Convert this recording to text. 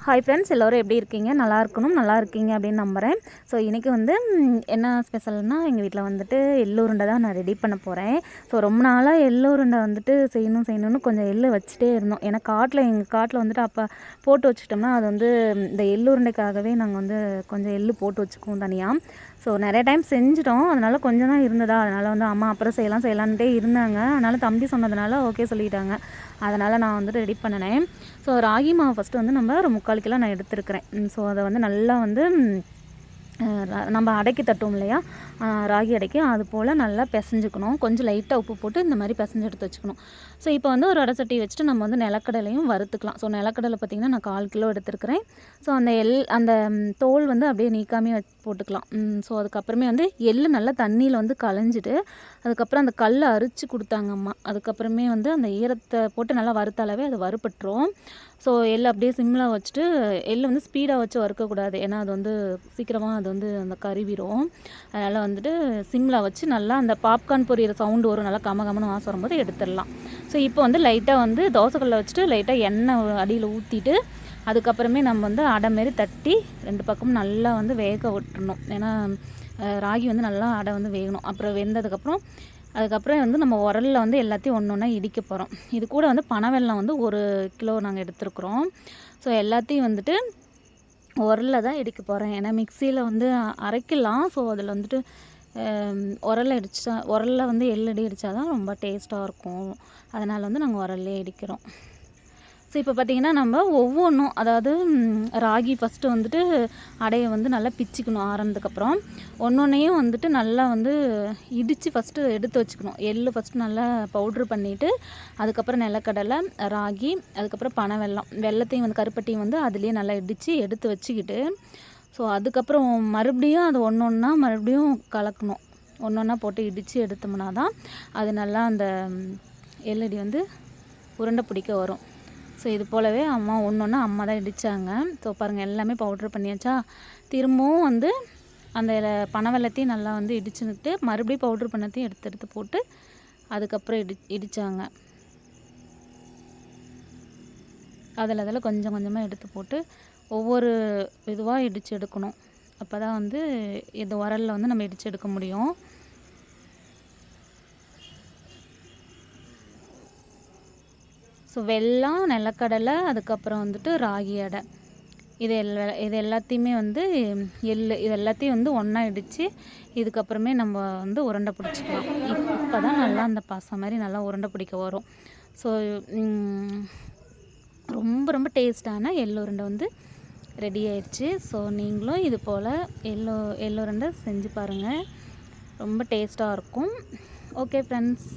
Hi friends, எல்லோரும் எப்படி இருக்கீங்க? நல்லா இருக்கணும், நல்லா இருக்கீங்க அப்படின்னு நம்புகிறேன். ஸோ இன்றைக்கி வந்து என்ன ஸ்பெஷல்னால், எங்கள் வீட்டில் வந்துட்டு எள்ளு உருண்டை தான் நான் ரெடி பண்ண போகிறேன். ஸோ ரொம்ப நாளாக எள்ளு உருண்டை வந்துட்டு செய்யணும்னு கொஞ்சம் எள்ளு வச்சுட்டே இருந்தோம். ஏன்னா எங்கள் காட்டில் வந்துட்டு அப்போ போட்டு வச்சுட்டோம்னா அது வந்து இந்த எள்ளு உருண்டைக்காகவே நாங்கள் வந்து கொஞ்சம் எள்ளு போட்டு வச்சுக்குவோம் தனியாக. ஸோ நிறைய டைம் செஞ்சிட்டோம். அதனால் கொஞ்சம் தான் இருந்ததா, அதனால் வந்து அம்மா அப்புறம் செய்யலான்ட்டே இருந்தாங்க. அதனால் தம்பி சொன்னதுனால ஓகே சொல்லிட்டாங்க. அதனால் நான் வந்துட்டு ரெடி பண்ணினேன். ஸோ ராகி மாவு ஃபஸ்ட்டு வந்து நம்ம ஒரு 3/4 கிலோ நான் எடுத்துருக்கிறேன். ஸோ அதை வந்து நல்லா வந்து நம்ம அடைக்கி தட்டுவோம் இல்லையா, ராகி அடைக்கி அது போல் நல்லா பிசைஞ்சுக்கணும். கொஞ்சம் லைட்டாக உப்பு போட்டு இந்த மாதிரி பிசைஞ்சு எடுத்து வச்சுக்கணும். ஸோ இப்போ வந்து ஒரு அடை சட்டி வச்சுட்டு நம்ம வந்து நிலக்கடலையும் வறுத்துக்கலாம். ஸோ நிலக்கடலை பார்த்திங்கன்னா நான் 1/4 கிலோ எடுத்துருக்கிறேன். ஸோ அந்த தோல் வந்து அப்படியே நீக்காமே போட்டுக்கலாம். ஸோ அதுக்கப்புறமே வந்து எள்ளு நல்லா தண்ணியில் வந்து களைஞ்சிட்டு அதுக்கப்புறம் அந்த கல்லை அரிச்சு கொடுத்தாங்க அம்மா. அதுக்கப்புறமே வந்து அந்த ஈரத்தை போட்டு நல்லா வறுத்தாலவே அது வறுபட்டுரும். ஸோ எள்ளு அப்படியே சிம்மில் வச்சுட்டு, எள்ளு வந்து ஸ்பீடாக வச்சு வறுக்கக்கூடாது, ஏன்னா அது வந்து சீக்கிரமாக அது வந்து அந்த கருவிடும். அதனால் வந்துட்டு சிம்மில் வச்சு நல்லா அந்த பாப்கார்ன் பொரியிற சவுண்டு வரும், நல்லா கமகமன்னு வாசம் வரும்போது எடுத்துடலாம். ஸோ இப்போ வந்து லைட்டாக வந்து தோசைக்கல்லை வச்சுட்டு லைட்டாக எண்ணெய் அடியில் ஊற்றிட்டு அதுக்கப்புறமே நம்ம வந்து அடை மாரி தட்டி 2 பக்கமும் நல்லா வந்து வேக விட்டுறணும். ஏன்னா ராகி வந்து நல்லா அடை வந்து வேகணும். அப்புறம் அதுக்கப்புறம் வந்து நம்ம உரலில் வந்து எல்லாத்தையும் ஒன்று ஒன்றா இடிக்க போகிறோம். இது கூட வந்து பனவெல்லம் வந்து 1 கிலோ நாங்கள் எடுத்துருக்குறோம். ஸோ எல்லாத்தையும் வந்துட்டு உரலில் தான் இடிக்க போகிறேன். ஏன்னா மிக்சியில் வந்து அரைக்கலாம். ஸோ அதில் வந்துட்டு உரலில் வந்து எள்ளடி இடித்தா தான் ரொம்ப டேஸ்ட்டாக இருக்கும். அதனால் வந்து நாங்கள் உரல்லே இடிக்கிறோம். ஸோ இப்போ பார்த்திங்கன்னா நம்ம ஒவ்வொன்றும், அதாவது ராகி ஃபஸ்ட்டு வந்துட்டு அடையை வந்து நல்லா பிச்சுக்கணும். ஆறுனதுக்கப்புறம் ஒன்றொன்றையும் வந்துட்டு நல்லா வந்து இடித்து ஃபஸ்ட்டு எடுத்து வச்சுக்கணும். எள்ளு ஃபஸ்ட்டு நல்லா பவுட்ரு பண்ணிவிட்டு அதுக்கப்புறம் நிலக்கடலை, ராகி, அதுக்கப்புறம் வெல்லத்தையும் வந்து கருப்பட்டியும் வந்து அதுலேயே நல்லா இடித்து எடுத்து வச்சுக்கிட்டு, ஸோ அதுக்கப்புறம் மறுபடியும் அது மறுபடியும் கலக்கணும். ஒன்றா போட்டு இடித்து எடுத்தோம்னா தான் அது நல்லா அந்த எள்ளடி வந்து உருண்டை பிடிக்க வரும். ஸோ இது போலவே அம்மா அம்மா தான் இடித்தாங்க. ஸோ பாருங்கள், எல்லாமே பவுட்ரு பண்ணியாச்சா. திரும்பவும் வந்து அந்த பனவெல்லத்தையும் நல்லா வந்து இடிச்சுக்கிட்டு மறுபடியும் பவுட்ரு பண்ணத்தையும் எடுத்து போட்டு அதுக்கப்புறம் இடித்தாங்க. அதில் கொஞ்சம் கொஞ்சமாக எடுத்து போட்டு ஒவ்வொரு இதுவாக இடித்து எடுக்கணும். அப்போ தான் வந்து இது உரலில் வந்து நம்ம இடித்து எடுக்க முடியும். ஸோ வெல்லம், நிலக்கடலை, அதுக்கப்புறம் வந்துட்டு ராகி அடை, இது எல்லாத்தையுமே வந்து எள்ளு, இது எல்லாத்தையும் வந்து ஒன்றா இடித்து இதுக்கப்புறமே நம்ம வந்து உருண்டை பிடிச்சிக்கலாம். இப்போ தான் நல்லா அந்த பாசம் மாதிரி நல்லா உருண்டை பிடிக்க வரும். ஸோ ரொம்ப ரொம்ப டேஸ்ட்டான எள்ளு உருண்டை வந்து ரெடி ஆயிடுச்சு. ஸோ நீங்களும் இது போல் எள்ளு உருண்டை செஞ்சு பாருங்கள், ரொம்ப டேஸ்ட்டாக இருக்கும். Okay friends.